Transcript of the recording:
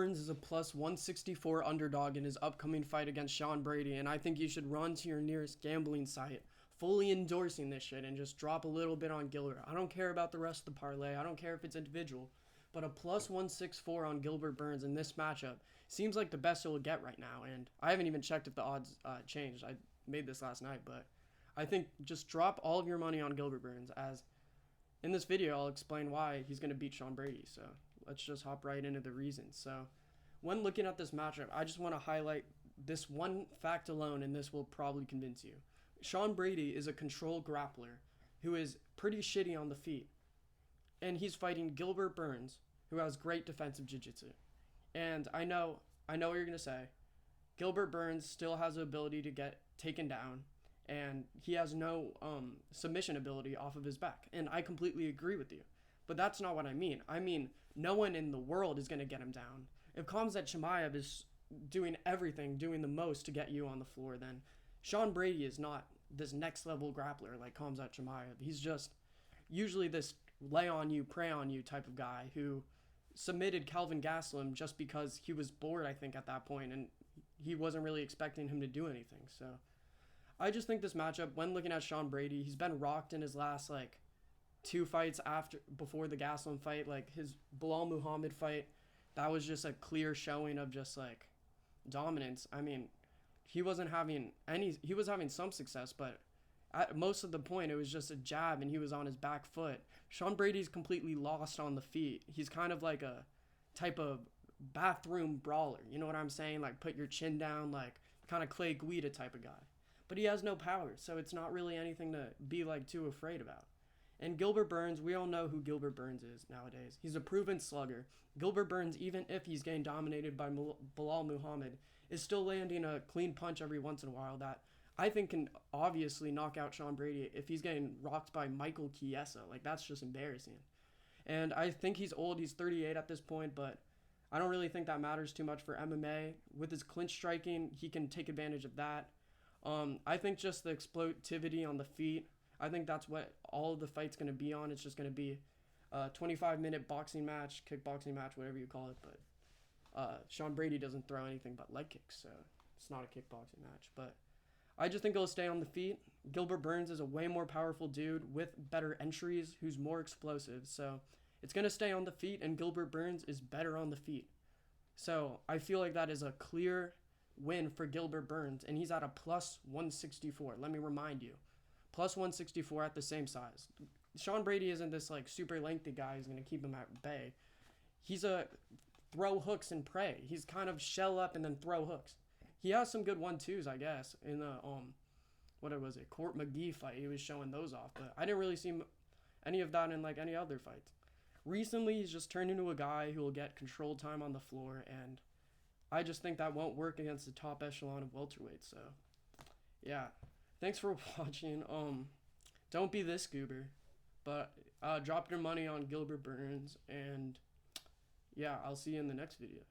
Burns is a plus 164 underdog in his upcoming fight against Sean Brady, and I think you should run to your nearest gambling site, fully endorsing this shit, and just drop a little bit on Gilbert. I don't care about the rest of the parlay. I don't care if it's individual, but a plus 164 on Gilbert Burns in this matchup seems like the best it will get right now. And I haven't even checked if the odds changed. I made this last night, but I think just drop all of your money on Gilbert Burns, as in this video I'll explain why he's going to beat Sean Brady. So let's just hop right into the reasons. So when looking at this matchup, I just want to highlight this one fact alone, and this will probably convince you. Sean Brady is a control grappler who is pretty shitty on the feet, and he's fighting Gilbert Burns, who has great defensive jiu-jitsu. And I know what you're going to say. Gilbert Burns still has the ability to get taken down, and he has no submission ability off of his back. And I completely agree with you. But that's not what I mean. I mean, no one in the world is going to get him down. If Khamzat Chimaev is doing everything, doing the most to get you on the floor, then Sean Brady is not this next level grappler like Khamzat Chimaev. He's just usually this lay on you, prey on you type of guy who submitted Kelvin Gastelum just because he was bored, I think, at that point, and he wasn't really expecting him to do anything. So I just think this matchup, when looking at Sean Brady, he's been rocked in his last two fights before the Gastelum fight. Like his Bilal Muhammad fight, that was just a clear showing of just dominance. I mean, he was having some success, but at most of the point it was just a jab and he was on his back foot. Sean Brady's completely lost on the feet. He's kind of like a type of bathroom brawler, you know what I'm saying? Like put your chin down, like kind of Clay Guida type of guy. But he has no power, so it's not really anything to be too afraid about. And Gilbert Burns, we all know who Gilbert Burns is nowadays. He's a proven slugger. Gilbert Burns, even if he's getting dominated by Bilal Muhammad, is still landing a clean punch every once in a while that I think can obviously knock out Sean Brady if he's getting rocked by Michael Chiesa. That's just embarrassing. And I think he's old. He's 38 at this point, but I don't really think that matters too much for MMA. With his clinch striking, he can take advantage of that. I think just the explosivity on the feet, I think that's what all of the fight's going to be on. It's just going to be a 25-minute boxing match, kickboxing match, whatever you call it. But Sean Brady doesn't throw anything but leg kicks, so it's not a kickboxing match. But I just think it'll stay on the feet. Gilbert Burns is a way more powerful dude with better entries who's more explosive. So it's going to stay on the feet, and Gilbert Burns is better on the feet. So I feel like that is a clear win for Gilbert Burns, and he's at a plus 164. Let me remind you. Plus 164 at the same size. Sean Brady isn't this super lengthy guy who's going to keep him at bay. He's a throw hooks and pray. He's kind of shell up and then throw hooks. He has some good 1-2s, I guess, in the what was it, Court McGee fight. He was showing those off, but I didn't really see any of that in any other fights. Recently, he's just turned into a guy who will get controlled time on the floor, and I just think that won't work against the top echelon of welterweight. So yeah, thanks for watching. Don't be this goober, but drop your money on Gilbert Burns, and yeah, I'll see you in the next video.